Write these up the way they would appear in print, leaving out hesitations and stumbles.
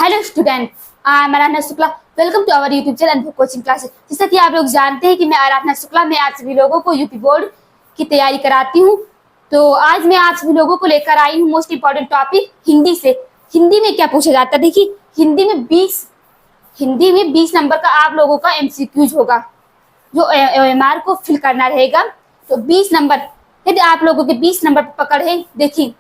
Hello student, I am Aradhana Shukla. Welcome to our YouTube channel Anubhav coaching classes. जैसा कि आप लोग जानते हैं कि मैं आराधना शुक्ला मैं आप सभी लोगों को यूपी बोर्ड की तैयारी कराती हूँ। तो आज मैं आप सभी लोगों को लेकर आई हूँ मोस्ट इंपॉर्टेंट टॉपिक हिंदी से। हिंदी में क्या पूछा जाता है? देखिए, हिंदी में 20 नंबर का आप लोगों का एमसीक्यूज होगा, जो एमआर को फिल करना रहेगा। तो 20 नंबर, यदि आप लोगों के 20 नंबर पकड़ है, देखिए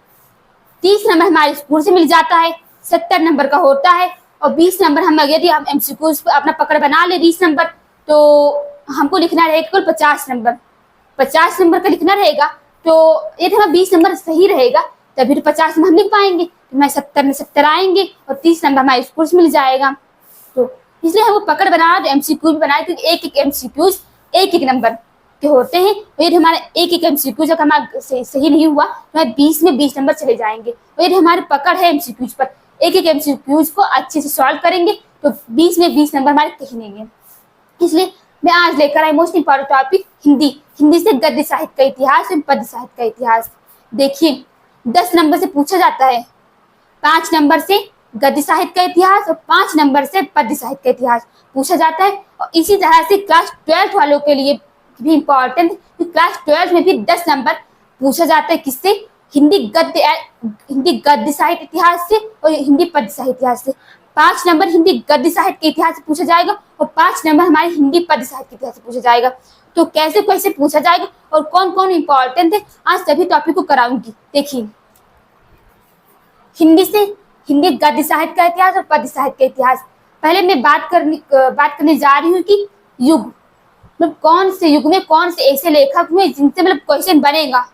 30 नंबर हमारे स्कूल से मिल जाता है, 70 नंबर का होता है, और 20 नंबर हम यदि हम एमसीक्यूज अपना पकड़ बना ले 20 नंबर, तो हमको लिखना रहेगा कुल 50 नंबर। 50 नंबर का लिखना रहेगा, तो यदि हमारा 20 नंबर सही रहेगा तभी तो 50 में हम लिख पाएंगे। तो हमारे 70 में 70 आएंगे और 30 नंबर हमारे स्कूल से मिल जाएगा। तो इसलिए हमको पकड़ बनाना, तो एमसीक्यू भी बनाए, क्योंकि एक एक एमसीक्यूज एक एक नंबर के होते हैं। यदि हमारे एक एक एमसीक्यूज अगर हमारा सही नहीं हुआ तो हमारे 20 में 20 नंबर चले जाएंगे। और यदि हमारी पकड़ है एमसीक्यूज पर, एक एक एमसीक्यूज को अच्छे से सॉल्व करेंगे तो 20 में 20 नंबर हमारे कहीं नहीं है। इसलिए मैं आज लेकर I most important topic Hindi. Hindi से गद्य साहित्य का इतिहास एवं पद्य साहित्य का इतिहास। देखिए, 10 नंबर से पूछा जाता है, 5 नंबर से गद्य साहित्य का इतिहास और 5 नंबर से पद्य साहित्य का इतिहास पूछा जाता है। और इसी तरह से क्लास 12 वालों के लिए भी इम्पोर्टेंट, क्लास 12 में भी 10 नंबर पूछा जाता है। किससे? हिंदी गद्य साहित्य इतिहास से और हिंदी पद्य साहित्य इतिहास से। 5 नंबर हिंदी गद्य साहित्य के इतिहास से पूछा जाएगा और 5 नंबर हमारे हिंदी पद्य साहित्य के इतिहास से पूछा जाएगा। तो कैसे कैसे पूछा जाएगा और कौन कौन इंपॉर्टेंट है, आज सभी टॉपिक को कराऊंगी। देखिए, हिंदी गद्य साहित्य का इतिहास और पद्य साहित्य का इतिहास। पहले मैं बात करने जा रही हूँ कि युग, मतलब कौन से युग में कौन से ऐसे लेखक हुए जिनसे मतलब क्वेश्चन बनेगा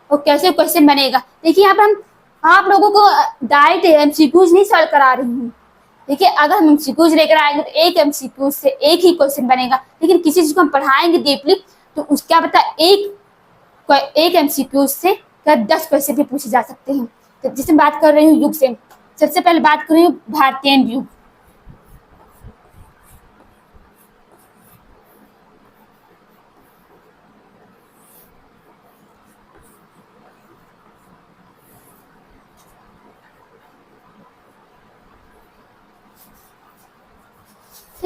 और कैसे क्वेश्चन बनेगा। देखिए, यहाँ पर हम आप लोगों को डायरेक्ट एमसीक्यूज नहीं सॉल्व करा रही हूँ। देखिए, अगर हम एमसीक्यूज लेकर आएंगे तो एक एमसीक्यूज से एक ही क्वेश्चन बनेगा, लेकिन किसी चीज को हम पढ़ाएंगे डीपली तो उसका पता एक एमसीक्यूज से 10 क्वेश्चन भी पूछे जा सकते हैं। तो जिससे बात कर रही हूँ युग से, सबसे पहले बात कर रही हूँ भारतीय युग।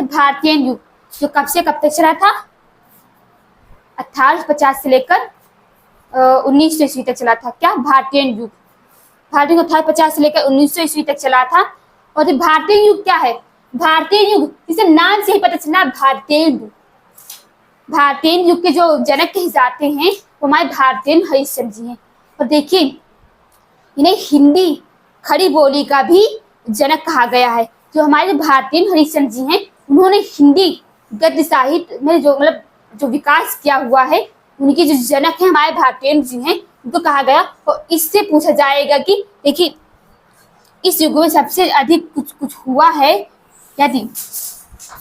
भारतीय युग जो कब से कब तक चला था? 1850 से लेकर 1900 ईस्वी तक चला था। क्या? भारतीय युग। भारतीय युग 1850 से लेकर 1900 ईस्वी तक चला था। और ये भारतीय युग क्या है? भारतीय युग जिसे नाम से ही पता चला, भारतीय युग। भारतीय युग के जो जनक कहे जाते हैं वो हमारे भारतीय हरिश्चंद्र जी हैं। और देखिए, इन्हें हिंदी खड़ी बोली का भी जनक कहा गया है। जो हमारे भारतीय हरिश्चंद्र जी हैं, उन्होंने हिंदी गद्य साहित्य में जो विकास किया हुआ है, उनके जो जनक हैं हमारे भारतीय जी हैं, उनको कहा गया। और इससे पूछा जाएगा कि देखिए, इस युग में सबसे अधिक कुछ हुआ है, यदि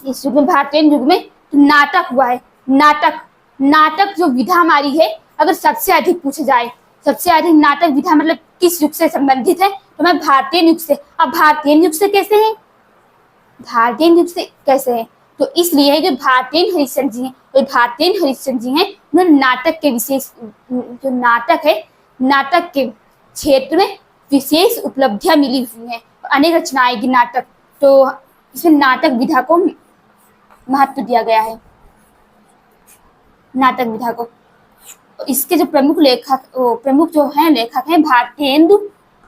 इस युग में भारतीय युग में तो नाटक हुआ है। नाटक जो विधा हमारी है, अगर सबसे अधिक पूछा जाए, सबसे अधिक नाटक विधा मतलब किस युग से संबंधित है, तो मैं भारतीय युग से। अब भारतीय युग से कैसे है? भारतीय युग से कैसे है? तो इसलिए जो भारतीय हरिश्चंद्र जी हैं, तो भारतीय हरिश्चंद्र जी हैं, उन्होंने नाटक के विशेष, जो नाटक है, नाटक के क्षेत्र में विशेष उपलब्धियां मिली हुई हैं, अनेक रचनाएं की नाटक। तो इसमें नाटक विधा को महत्व दिया गया है, नाटक विधा को। इसके जो प्रमुख जो हैं लेखक हैं, भारतेंदु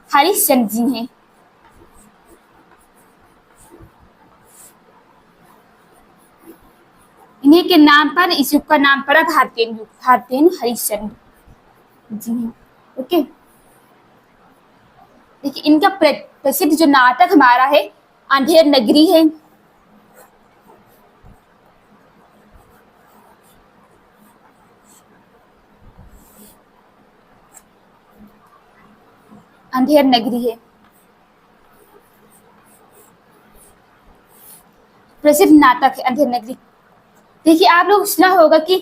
हरिश्चंद्र जी हैं। इन्हीं के नाम पर इस युग का नाम पड़ा भारतीय युग, भारतेंदु हरिश्चंद्र जी हैं। ओके, देखिए, इनका प्रसिद्ध जो नाटक हमारा है अंधेर नगरी है। अंधेर नगरी है प्रसिद्ध नाटक है, अंधेर नगरी। देखिए, आप लोग सुना होगा कि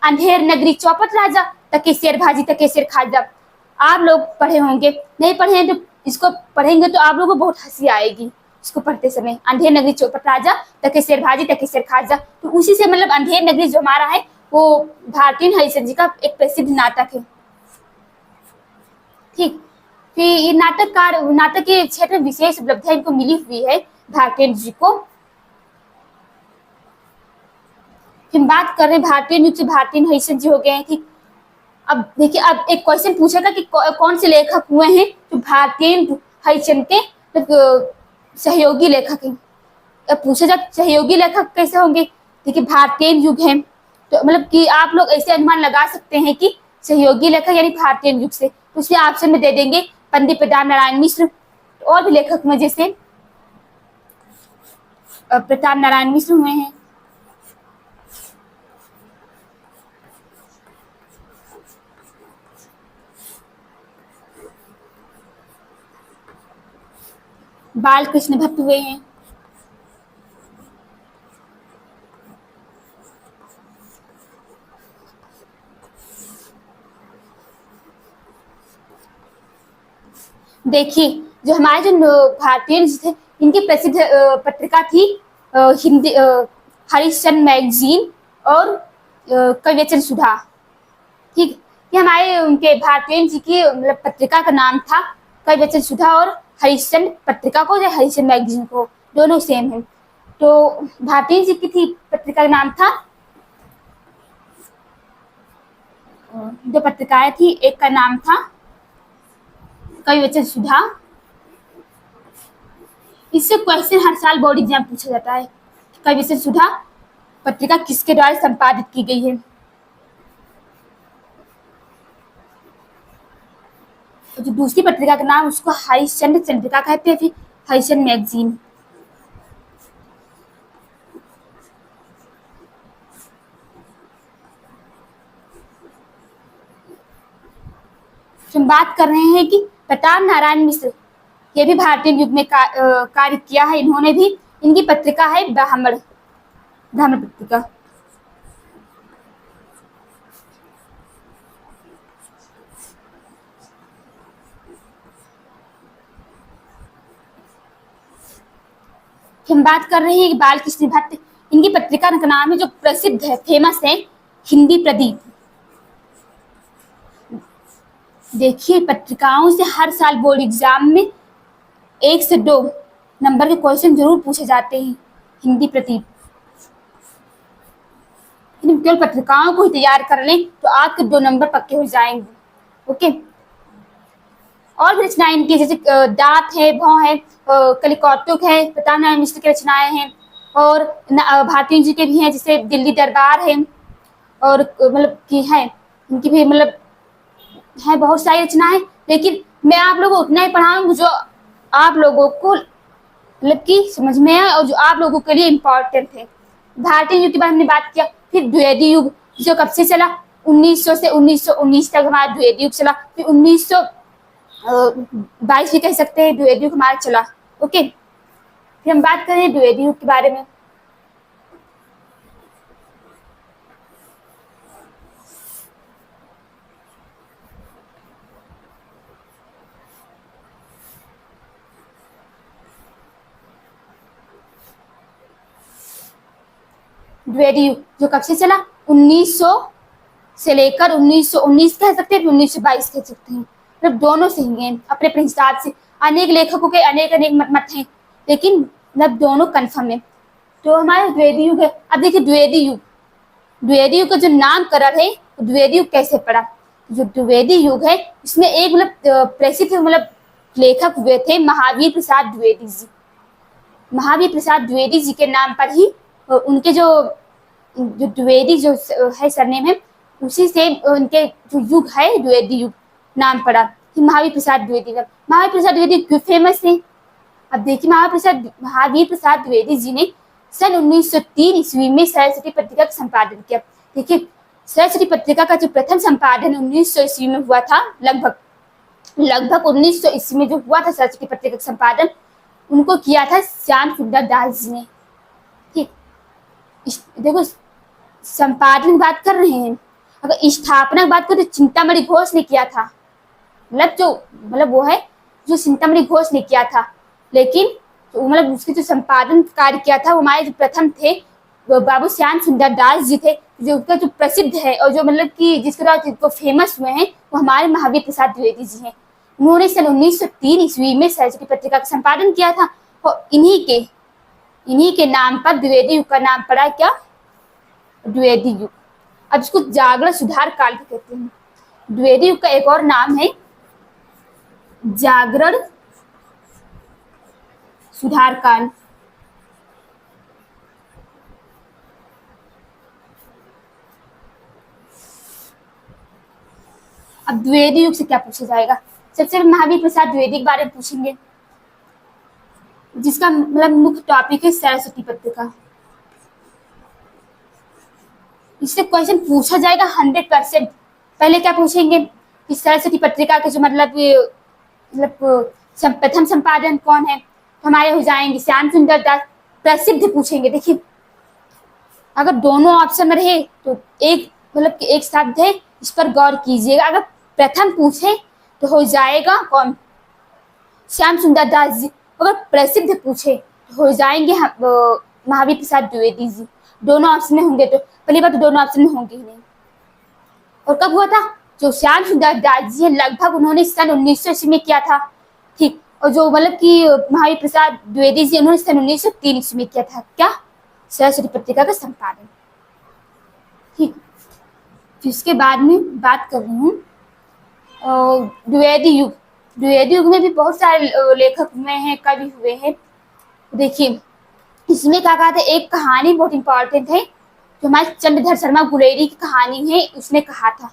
अंधेर नगरी चौपट राजा, तके शेर भाजी तके शेर खाजा। आप लोग पढ़े होंगे, नहीं पढ़े हैं तो इसको पढ़ेंगे तो आप लोगों को बहुत हंसी आएगी इसको पढ़ते समय। अंधेर नगरी चौपट राजा, तके शेर भाजी तके शेर खाजा। तो उसी से मतलब अंधेर नगरी जो हमारा है वो भारतीय हरिश्चंद्र जी का एक प्रसिद्ध नाटक है। ठीक, कि ये नाटक के क्षेत्र में विशेष उपलब्धियां इनको मिली हुई है भारतीय जी को। फिर बात कर रहे हैं भारतीय नृत्य, भारतीय हरिश्चंद्र जी हो गए हैं। ठीक, अब देखिए, अब एक क्वेश्चन पूछेगा कि कौन से लेखक हुए हैं जो भारतीय हरिश्चंद्र के सहयोगी लेखक हैं। अब पूछा जाए सहयोगी लेखक कैसे होंगे, देखिए भारतीय युग है, तो मतलब कि आप लोग ऐसे अनुमान लगा सकते हैं कि सहयोगी लेखक यानी भारतीय युग से, तो इसलिए ऑप्शन में दे देंगे पंडित प्रताप नारायण मिश्र। और भी लेखक में जैसे प्रताप नारायण मिश्र हुए हैं, बाल कृष्ण भट्ट हुए हैं, देखिए जो हमारे जो भारतीय थे इनकी प्रसिद्ध पत्रिका थी हिंदी हरिश्चंद्र मैगजीन और कविवचन सुधा। ठीक, ये हमारे उनके भारतीय जी की मतलब पत्रिका का नाम था कविवचन सुधा, और हरिश्चंद्र पत्रिका को या हरिश्चंद्र मैगजीन को दोनों सेम है। तो भारतीय जी की थी पत्रिका का नाम था, दो पत्रिकाएं थी, एक का नाम था कविवचन सुधा। इससे क्वेश्चन हर साल बोर्ड एग्जाम पूछा जाता है, कविवचन सुधा पत्रिका किसके द्वारा संपादित की गई है। जो दूसरी पत्रिका का नाम उसको हरिश्चंद्र चंद्रिका कहते हैं, फिर हरिश्चंद्र मैगजीन। हम बात कर रहे हैं कि प्रताप नारायण मिश्र, ये भी भारतीय युग में कार्य किया है इन्होंने भी। इनकी पत्रिका है ब्राह्मण पत्रिका। हम बात कर रहे हैं कि बाल कृष्ण भट्ट, इनकी पत्रिका का नाम है जो प्रसिद्ध है, फेमस है, हिंदी प्रदीप। देखिए पत्रिकाओं से हर साल बोर्ड एग्जाम में 1 से 2 नंबर के क्वेश्चन जरूर पूछे जाते हैं, हिंदी प्रदीप। केवल पत्रिकाओं को ही तैयार कर लें तो आपके 2 नंबर पक्के हो जाएंगे। ओके, और भी रचनाएं इनकी जैसे दात है, भौं है, कलिकौतुक है, प्रताप नारायण मिश्र की रचनाएं हैं, और भारतीय जी के भी हैं जैसे दिल्ली दरबार है, और मतलब की है इनकी भी मतलब है बहुत सारी रचनाएं। लेकिन मैं आप लोगों को उतना ही पढ़ाऊंगी जो आप लोगों को मतलब की समझ में आए और जो आप लोगों के लिए इम्पोर्टेंट है। भारतीय युग के बारे में बात किया, फिर द्विवेदी युग जो कब से चला, 1900 से 1919 तक हमारा द्विवेदी युग चला, फिर 1922 भी कह सकते हैं द्विवेदी युग हमारा चला। ओके, फिर हम बात करें द्विवेदी युग के बारे में। द्विवेदी युग जो कब से चला, 1900 से लेकर 1919 कह सकते हैं, 1922 कह सकते हैं, मतलब दोनों सही हैं अपने अपने हिसाब से। अनेक लेखकों के अनेक अनेक मत हैं, लेकिन मतलब दोनों कन्फर्म है। तो हमारा द्विवेदी युग है। अब देखिए द्विवेदी युग का जो नामकरण है द्विवेदी युग कैसे पड़ा। जो द्विवेदी युग है इसमें एक मतलब प्रसिद्ध मतलब लेखक हुए थे महावीर प्रसाद द्विवेदी जी। महावीर प्रसाद द्विवेदी जी के नाम पर ही उनके जो द्विवेदी जो है सरनेम है उसी से उनके जो युग है द्विवेदी युग नाम पड़ा कि महावीर प्रसाद द्विवेदी। महावीर प्रसाद द्विवेदी क्यों फेमस है, अब देखिए महावीर प्रसाद द्विवेदी जी ने सन 1903 ईस्वी में सरस्वती पत्रिका का संपादन किया। देखिए सरस्वती पत्रिका का जो प्रथम संपादन 1900 ईस्वी में हुआ था, लगभग 1900 ईस्वी में जो हुआ था सरस्वती पत्रिका का संपादन, उनको किया था श्याम सुंदर दास जी ने। ठीक, देखो संपादन की बात कर रहे हैं, अगर स्थापना की बात करें तो चिंतामणि घोष ने किया था, मतलब वो है जो चिंतामणि घोष ने किया था। लेकिन तो मतलब उसके जो संपादन कार्य किया था वो हमारे जो प्रथम थे बाबू श्याम सुंदर दास जी थे, जो उसका जो प्रसिद्ध है और जो मतलब कि जिसके द्वारा फेमस हुए हैं वो हमारे महावीर प्रसाद द्विवेदी जी हैं। उन्होंने सन 1903 ईस्वी में सरस्वती पत्रिका का संपादन किया था और इन्हीं के नाम पर द्विवेदी युग का नाम पड़ा क्या? द्विवेदी युग। अब इसको जागरण सुधार काल भी कहते हैं। द्विवेदी युग का एक और नाम है जागरण सुधार काल। अब द्विवेदी युग से क्या पूछा जाएगा? सबसे पहले महावीर प्रसाद द्विवेदी के बारे में पूछेंगे, जिसका मतलब मुख्य टॉपिक है सरस्वती पत्रिका। इससे क्वेश्चन पूछा जाएगा 100%। पहले क्या पूछेंगे कि सरस्वती पत्रिका के जो मतलब प्रथम संपादन कौन है, तो हमारे हो जाएंगे श्याम सुंदर दास। प्रसिद्ध पूछेंगे। देखिए अगर दोनों ऑप्शन में रहे तो एक मतलब कि एक शब्द है, इस पर गौर कीजिएगा। अगर प्रथम पूछे तो हो जाएगा कौन? श्याम सुंदर दास जी। अगर प्रसिद्ध पूछे तो हो जाएंगे महावीर प्रसाद द्विवेदी जी। दोनों ऑप्शन में होंगे तो पहली बात तो दोनों ऑप्शन में होंगे ही नहीं। और कब हुआ था? जो श्याम सुंदर दास जी है लगभग उन्होंने सन 1900 में किया था, ठीक। और जो मतलब कि महावीर प्रसाद द्विवेदी जी उन्होंने सन 1903 ईस्वी में किया था क्या? सरस्वती पत्रिका का संपादन, ठीक। जिसके बाद में बात कर रही हूँ द्विवेदी युग। द्विवेदी युग में भी बहुत सारे लेखक हुए हैं, कवि हुए हैं। देखिए इसमें क्या कहा था, एक कहानी बहुत इंपॉर्टेंट है जो हमारे चंद्रधर शर्मा गुलेरी की कहानी है, उसने कहा था।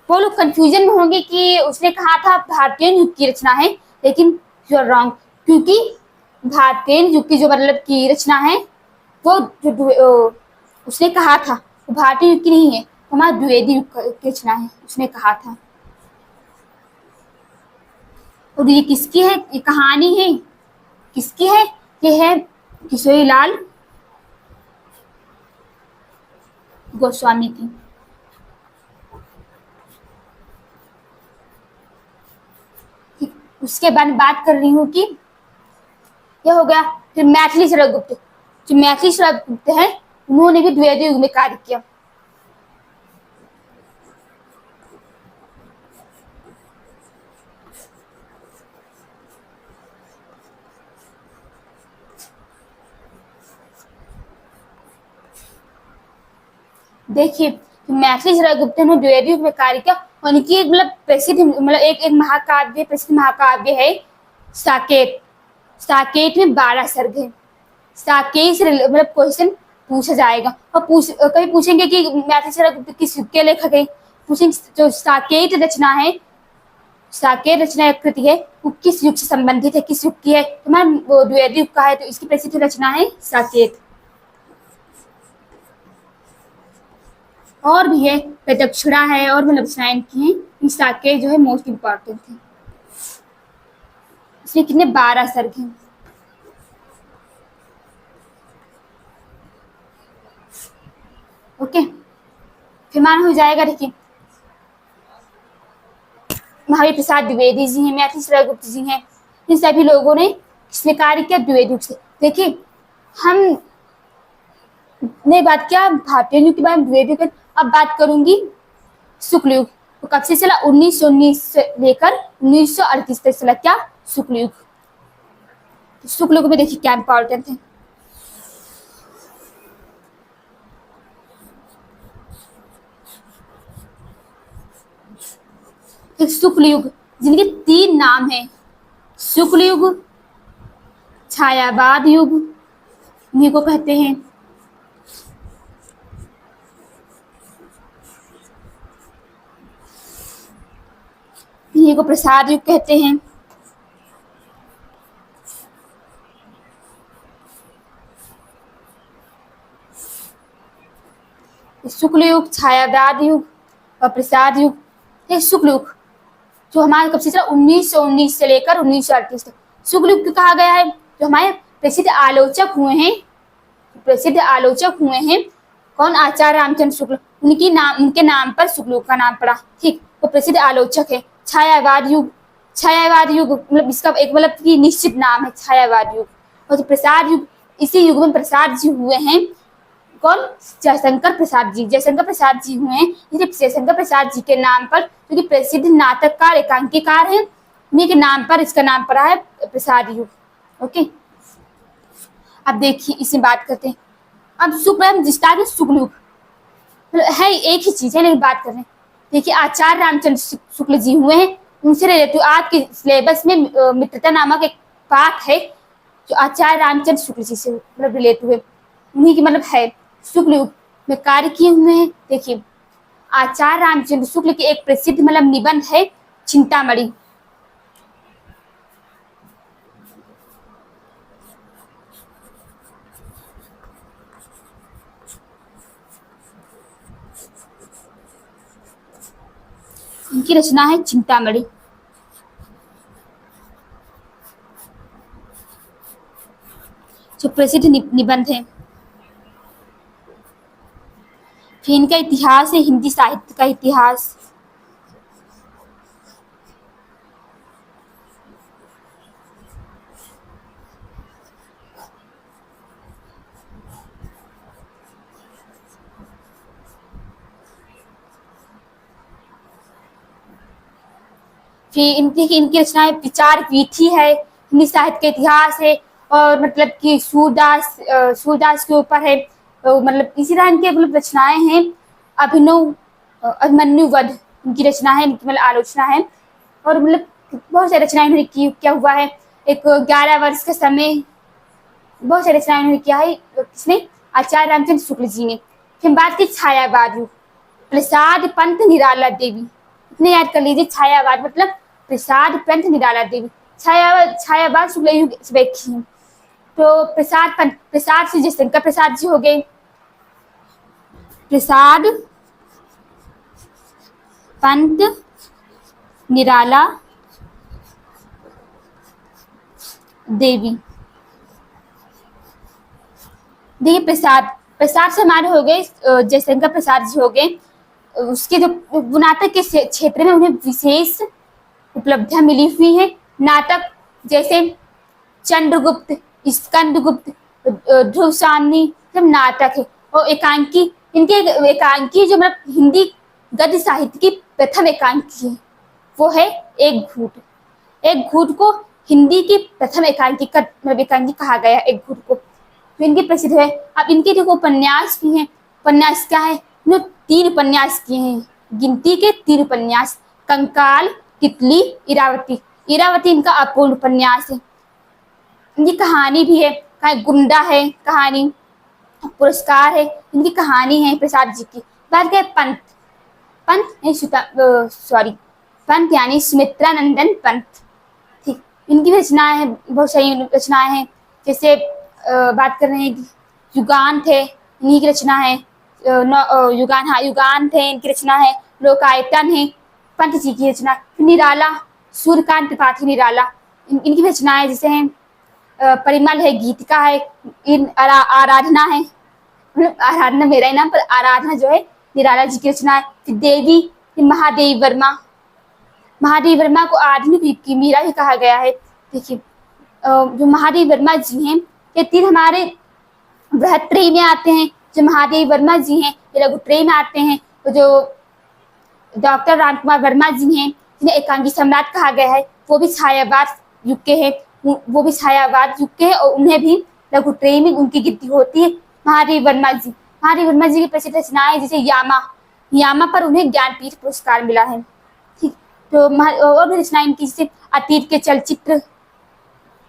वो लोग कंफ्यूजन में होंगे कि उसने कहा था भारतीय युग की रचना है, लेकिन यू आर रॉन्ग, क्योंकि भारतीय युग की जो मतलब की रचना है वो जो उसने कहा था वो भारतीय युग की नहीं है, हमारा द्विवेदी युग की रचना है, उसने कहा था। और ये किसकी है? ये कहानी है किसकी है? ये है किशोरीलाल गोस्वामी की। उसके बाद बात कर रही हूँ कि यह हो गया। फिर मैथिली शरद गुप्त। जो मैथिली शरद गुप्त है उन्होंने भी द्विवेदी युग में कार्य किया। देखिए मैथिली शरद गुप्त ने द्विवेदी युग में कार्य किया। उनकी एक मतलब प्रसिद्ध मतलब एक महाकाव्य, प्रसिद्ध महाकाव्य है साकेत। साकेत में 12 सर्ग है। साकेत से मतलब क्वेश्चन पूछा जाएगा और कभी पूछेंगे कि मैथिली शरद गुप्त किस युग के लेखक है, पूछेंगे। जो साकेत रचना है, साकेत रचना कृति है, वो किस युग से संबंधित है, किस युग की है? तो द्विवेदी युग का है, तो इसकी प्रसिद्ध रचना है साकेत। और भी है, प्रदक्षिणा है, और मतलब रचनाएं की हैं। ये साकेत जो है मोस्ट इम्पॉर्टेंट है। इसमें कितने 12 सर्ग हैं। ओके, फिर मान हो जाएगा। देखिए महावीर प्रसाद द्विवेदी जी हैं, मैथिली शरद गुप्त जी हैं, इन सभी लोगों ने किसने कार्य किया? द्विवेदी युग से। देखिए हम ने बात किया भारतीय युग के बारे में, द्विवेदी युग। अब बात करूंगी शुक्ल युग। तो कब से चला? 1919 से लेकर 1938 तक चला क्या? शुक्ल युग। तो शुक्ल युग में देखिए क्या इंपॉर्टेंट है। एक शुक्ल युग जिनके 3 नाम हैं, शुक्ल युग, छायावाद युग, इन्हीं को कहते हैं। इन्हीं को प्रसाद युग कहते हैं। शुक्ल युग, छायावाद युग और प्रसाद युग। ये शुक्ल युग जो हमारे कब से चला? 1919 से लेकर 1938 तक शुक्ल युग कहा गया है। जो हमारे प्रसिद्ध आलोचक हुए हैं, कौन? आचार्य रामचंद्र शुक्ल। उनके नाम पर शुक्ल युग का नाम पड़ा, ठीक। वो प्रसिद्ध आलोचक है। छायावाद युग मतलब इसका एक मतलब की निश्चित नाम है, छायावाद युग। और जो प्रसाद युग, इसी युग में प्रसाद जी हुए हैं। कौन? जयशंकर प्रसाद जी हुए हैं। जयशंकर प्रसाद जी के नाम पर, जो कि प्रसिद्ध नाटककार, एकांकीकार हैं, उन्हीं के नाम पर इसका नाम पड़ा है प्रसाद युग। ओके, अब देखिए इसमें बात करते हैं। अब शुक्ल जिसका शुक्ल युग है, एक ही चीज है लेकिन बात कर रहे हैं। देखिए आचार्य रामचंद्र शुक्ल जी हुए हैं, उनसे रिलेटेड आपके सिलेबस में मित्रता नामक एक पाठ है जो आचार्य रामचंद्र शुक्ल जी से मतलब रिलेट हुए, उन्हीं की मतलब है शुक्ल युग में कार्य किए हुए हैं। देखिए आचार्य रामचंद्र शुक्ल की एक प्रसिद्ध मतलब निबंध है चिंतामणि। इनकी रचना है चिंतामणि, जो प्रसिद्ध निबंध है। फिर इनका इतिहास है हिंदी साहित्य का इतिहास। फिर इनकी रचनाएं विचार पीठी है, हिंदी साहित्य का इतिहास है, और मतलब कि सूरदास के ऊपर है। तो मतलब इसी तरह इनके मतलब रचनाएं हैं। अभिनव अभिमन्यु वध इनकी रचना है, इनकी मतलब आलोचना है। और मतलब बहुत सारी रचनाएं इन्होंने की। क्या हुआ है, एक 11 वर्ष का समय, बहुत सारी रचनाएं इन्होंने किया है। किसने, आचार्य रामचंद्र शुक्ल जी ने। फिर बात की छायावाद युग, प्रसाद पंत निराला देवी, इतने याद कर लीजिए। छायावाद मतलब प्रसाद पंत निराला देवी, छायावाद शुक्ल युग देखी है। तो प्रसाद से जयशंकर प्रसाद जी हो गए, प्रसाद पंत निराला देवी। देखिए प्रसाद से हमारे हो गए जयशंकर प्रसाद जी हो गए। उसके जो नाटक के क्षेत्र में उन्हें विशेष उपलब्धियां मिली हुई है। नाटक जैसे चंद्रगुप्त, स्कंदगुप्त, ध्रुव साहनी सब नाटक है। और एकांकी, इनके एकांकी जो मतलब हिंदी गद्य साहित्य की प्रथम एकांकी है वो है एक घूट। एक घूट को हिंदी की प्रथम एकांकी का मतलब एकांकी कहा गया है, एक घूट को। तो इनके प्रसिद्ध है। अब इनके जो उपन्यास भी हैं, उपन्यास क्या है, इन्होंने 3 उपन्यास किए हैं, गिनती के 3 उपन्यास, कंकाल, तितली, इरावती। इरावती इनका अपूर्ण उपन्यास है। इनकी कहानी भी है, गुंडा है कहानी, पुरस्कार है, इनकी कहानी है प्रसाद जी की। बात करें पंत, पंत यानी सुमित्रा नंदन पंत। ठीक, इनकी भी रचनाएं हैं, बहुत सारी रचनाएं हैं। जैसे बात कर रहे हैं युगान थे, इन्हीं की रचना है। युगान थे इनकी रचना है। लोकायतन है पंत जी की रचना। निराला, सूर्यकांत त्रिपाठी निराला, इनकी भी रचनाएं जैसे हैं परिमल है, गीतिका है, आराधना है, आराधना मेरा ही नाम पर आराधना जो है निराला जी की रचना है। फिर देवी, महादेवी वर्मा, महादेवी वर्मा को आधुनिक युग की मीरा भी कहा गया है। देखिए जो महादेवी वर्मा जी हैं ये 3 हमारे बृहत्त्रयी में आते हैं। जो महादेवी वर्मा जी हैं ये लघुत्रयी में आते हैं। तो जो डॉक्टर रामकुमार वर्मा जी हैं जिन्हें एकांकी सम्राट कहा गया है वो भी छायावाद युग के हैं, और उन्हें भी लघुत्रयी में उनकी गिनती होती है। महादेवी वर्मा जी की प्रसिद्ध रचनाएं जैसे यामा पर उन्हें ज्ञानपीठ पुरस्कार मिला है। ठीक, तो और भी रचनाएं इनकी जैसे अतीत के चलचित्र,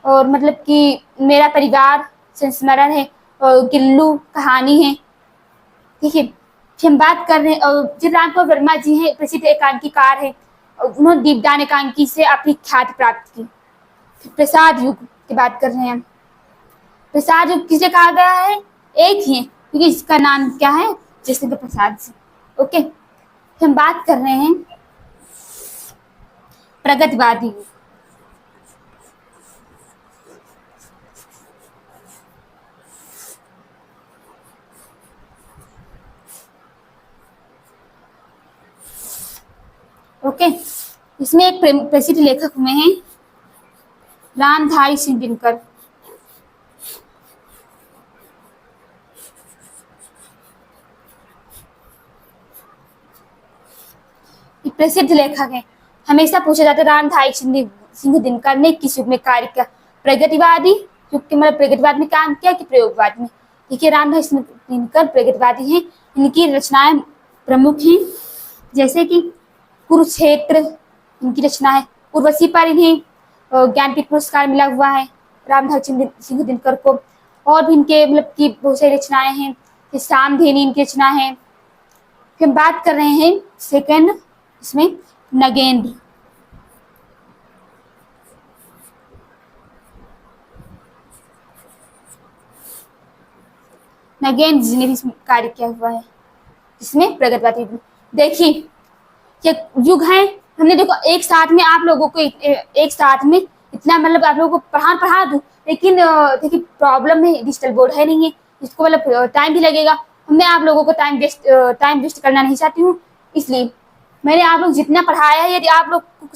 और मतलब कि मेरा परिवार, संस्मरण है, और गिल्लू कहानी है। ठीक है, फिर हम बात कर रहे हैं जिन रामकुमार वर्मा जी हैं प्रसिद्ध एकांकीकार है, उन्होंने दीपदान एकांकी से अपनी ख्याति प्राप्त की। प्रसाद युग की बात कर रहे हैं। प्रसाद युग किसे कहा गया है, एक ही है क्योंकि इसका नाम क्या है, जयशंकर प्रसाद जी। ओके, फिर हम बात कर रहे हैं प्रगतिवादी युग। ओके, इसमें एक प्रसिद्ध लेखक हुए हैं रामधारी सिंह दिनकर। प्रसिद्ध लेखक है, हमेशा पूछा जाता है रामधारी सिंह दिनकर ने किस युग में कार्य किया? प्रगतिवादी युग के मतलब प्रगतिवाद में काम किया कि प्रयोगवाद में? देखिए रामधारी सिंह दिनकर प्रगतिवादी हैं। इनकी रचनाएं प्रमुख हैं जैसे कि कुरुक्षेत्र इनकी रचना है। उर्वशी पर इन्हें ज्ञानपीठ पुरस्कार मिला हुआ है रामधारी सिंह दिनकर को। और भी इनके मतलब की बहुत सारी रचनाएं हैं। सामधेनी इनकी रचना है। फिर हम बात कर रहे हैं सेकंड इसमें नगेंद्र। नगेंद्र जी ने भी इसमें कार्य किया हुआ है इसमें प्रगतिवादी। देखिए ये युग है। हमने देखो एक साथ में आप लोगों को एक साथ में इतना मतलब आप लोगों को पढ़ा दूं, लेकिन देखिए प्रॉब्लम है डिजिटल बोर्ड है नहीं है, इसको मतलब टाइम भी लगेगा। मैं आप लोगों को टाइम वेस्ट करना नहीं चाहती हूँ, इसलिए मैंने आप लोग जितना पढ़ाया है, यदि आप लोग